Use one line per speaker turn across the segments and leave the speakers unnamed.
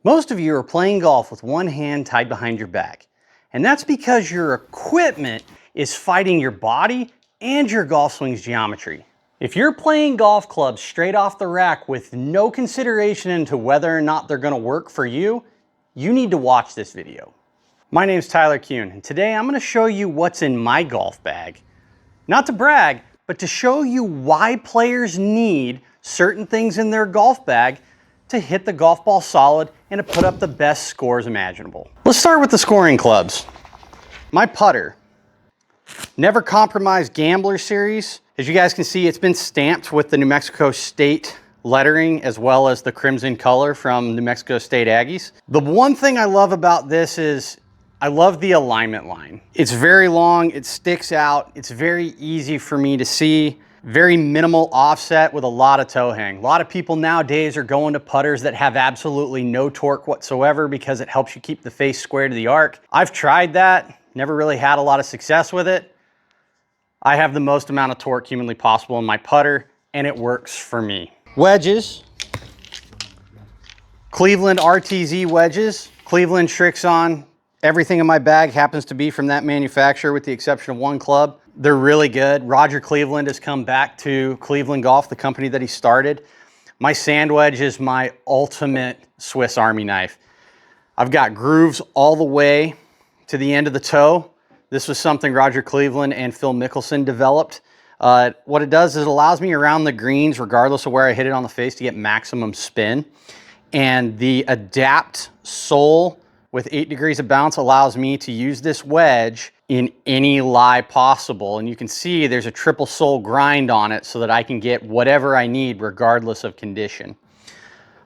Most of you are playing golf with one hand tied behind your back, and that's because your equipment is fighting your body and your golf swing's geometry. If you're playing golf clubs straight off the rack with no consideration into whether or not they're gonna work for you, you need to watch this video. My name's TyKoon, and today I'm gonna show you what's in my golf bag. Not to brag, but to show you why players need certain things in their golf bag to hit the golf ball solid and to put up the best scores imaginable. Let's start with the scoring clubs. My putter, Never Compromise Gambler series. As you guys can see, it's been stamped with the New Mexico State lettering as well as the crimson color from New Mexico State Aggies. The one thing I love about this is I love the alignment line. It's very long, it sticks out, it's very easy for me to see. Very minimal offset with a lot of toe hang. A lot of people nowadays are going to putters that have absolutely no torque whatsoever because it helps you keep the face square to the arc. I've tried that, never really had a lot of success with it. I have the most amount of torque humanly possible in my putter, and it works for me. Wedges. Cleveland RTZ wedges. Cleveland Srixon. Everything in my bag happens to be from that manufacturer with the exception of one club. They're really good. Roger Cleveland has come back to Cleveland Golf, the company that he started. My sand wedge is my ultimate Swiss Army knife. I've got grooves all the way to the end of the toe. This was something Roger Cleveland and Phil Mickelson developed. What it does is it allows me around the greens, regardless of where I hit it on the face, to get maximum spin. And the Adapt sole with 8 degrees of bounce allows me to use this wedge in any lie possible. And you can see there's a triple sole grind on it so that I can get whatever I need regardless of condition.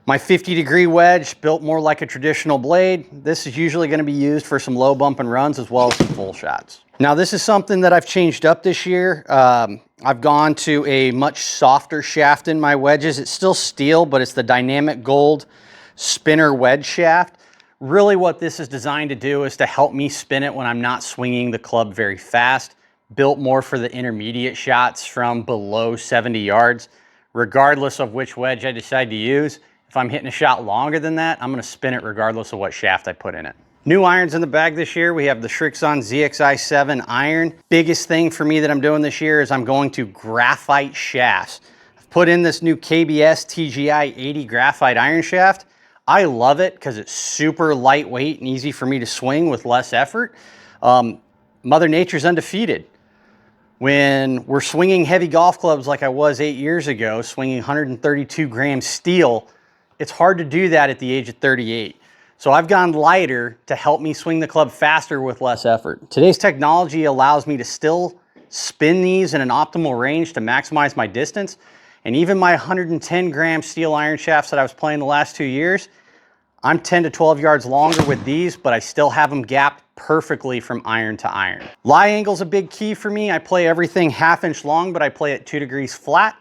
My 50-degree wedge, built more like a traditional blade. This is usually going to be used for some low bump and runs as well as some full shots. Now this is something that I've changed up this year. I've gone to a much softer shaft in my wedges. It's still steel, but it's the Dynamic Gold spinner wedge shaft. Really what this is designed to do is to help me spin it when I'm not swinging the club very fast. Built more for the intermediate shots from below 70 yards. Regardless of which wedge I decide to use, if I'm hitting a shot longer than that, I'm gonna spin it regardless of what shaft I put in it. New irons in the bag this year, we have the Srixon ZXi7 iron. Biggest thing for me that I'm doing this year is I'm going to graphite shafts. I've put in this new KBS TGI 80 graphite iron shaft. I love it because it's super lightweight and easy for me to swing with less effort. Mother Nature's undefeated. When we're swinging heavy golf clubs like I was 8 years ago, swinging 132 gram steel, it's hard to do that at the age of 38. So I've gone lighter to help me swing the club faster with less effort. Today's technology allows me to still spin these in an optimal range to maximize my distance. And even my 110 gram steel iron shafts that I was playing the last 2 years, I'm 10 to 12 yards longer with these, but I still have them gapped perfectly from iron to iron. Lie angle's a big key for me. I play everything 1/2 inch long, but I play at 2 degrees flat.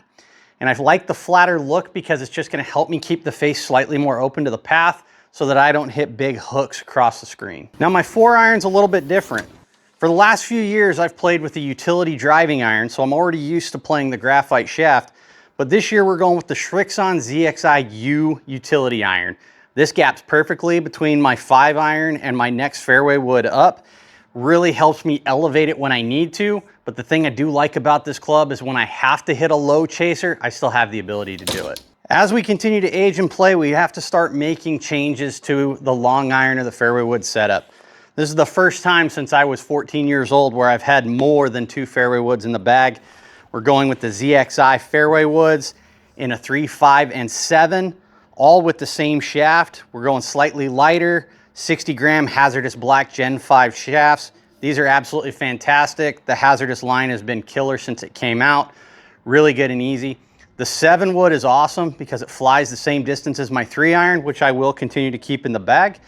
And I like the flatter look because it's just gonna help me keep the face slightly more open to the path so that I don't hit big hooks across the screen. Now my 4 iron's a little bit different. For the last few years, I've played with the utility driving iron, so I'm already used to playing the graphite shaft. But this year we're going with the Srixon ZXi-U utility iron. This gaps perfectly between my 5 iron and my next fairway wood up. Really helps me elevate it when I need to. But the thing I do like about this club is when I have to hit a low chaser, I still have the ability to do it. As we continue to age and play, we have to start making changes to the long iron or the fairway wood setup. This is the first time since I was 14 years old where I've had more than 2 fairway woods in the bag. We're going with the ZXi fairway woods in a 3, 5, and 7, all with the same shaft. We're going slightly lighter, 60 gram hazardous black Gen 5 shafts. These are absolutely fantastic. The hazardous line has been killer since it came out. Really good and easy. The 7 wood is awesome because it flies the same distance as my 3 iron, which I will continue to keep in the bag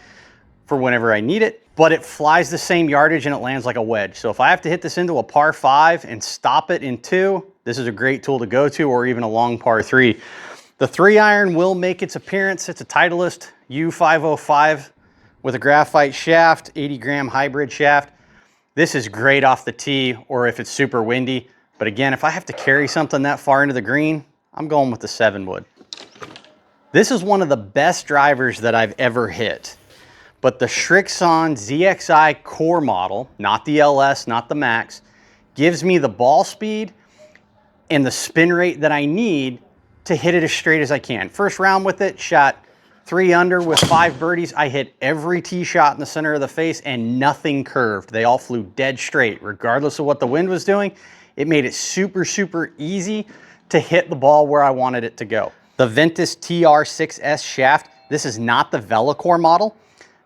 for whenever I need it. But it flies the same yardage and it lands like a wedge. So if I have to hit this into a par 5 and stop it in 2, this is a great tool to go to, or even a long par 3. The 3 iron will make its appearance. It's a Titleist U505 with a graphite shaft, 80 gram hybrid shaft. This is great off the tee or if it's super windy. But again, if I have to carry something that far into the green, I'm going with the 7 wood. This is one of the best drivers that I've ever hit. But the Srixon ZXi Core model, not the LS, not the Max, gives me the ball speed and the spin rate that I need to hit it as straight as I can. First round with it, shot 3 under with 5 birdies. I hit every tee shot in the center of the face and nothing curved. They all flew dead straight, regardless of what the wind was doing. It made it super, super easy to hit the ball where I wanted it to go. The Ventus TR6S shaft, this is not the VeloCore model.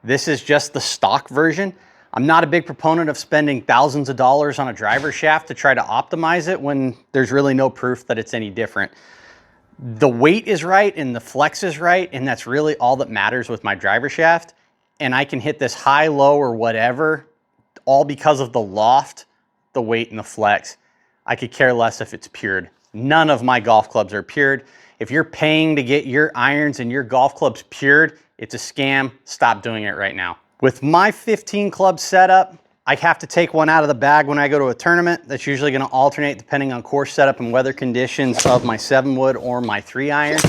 This is just the stock version. I'm not a big proponent of spending thousands of dollars on a driver shaft to try to optimize it when there's really no proof that it's any different. The weight is right and the flex is right, and that's really all that matters with my driver shaft. And I can hit this high, low, or whatever, all because of the loft, the weight, and the flex. I could care less if it's pured. None of my golf clubs are pured. If you're paying to get your irons and your golf clubs pured, it's a scam. Stop doing it right now. With my 15 club setup, I have to take one out of the bag when I go to a tournament. That's usually going to alternate depending on course setup and weather conditions of my 7-wood or my 3-iron.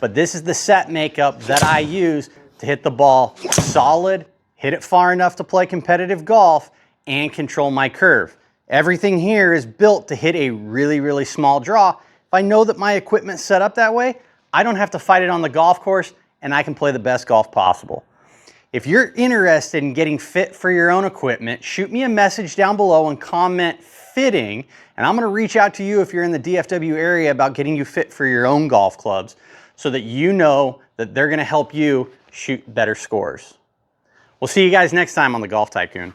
But this is the set makeup that I use to hit the ball solid, hit it far enough to play competitive golf, and control my curve. Everything here is built to hit a really, really small draw. If I know that my equipment's set up that way, I don't have to fight it on the golf course, and I can play the best golf possible. If you're interested in getting fit for your own equipment, shoot me a message down below and comment fitting, and I'm gonna reach out to you if you're in the DFW area about getting you fit for your own golf clubs so that you know that they're gonna help you shoot better scores. We'll see you guys next time on the Golf TyKoon.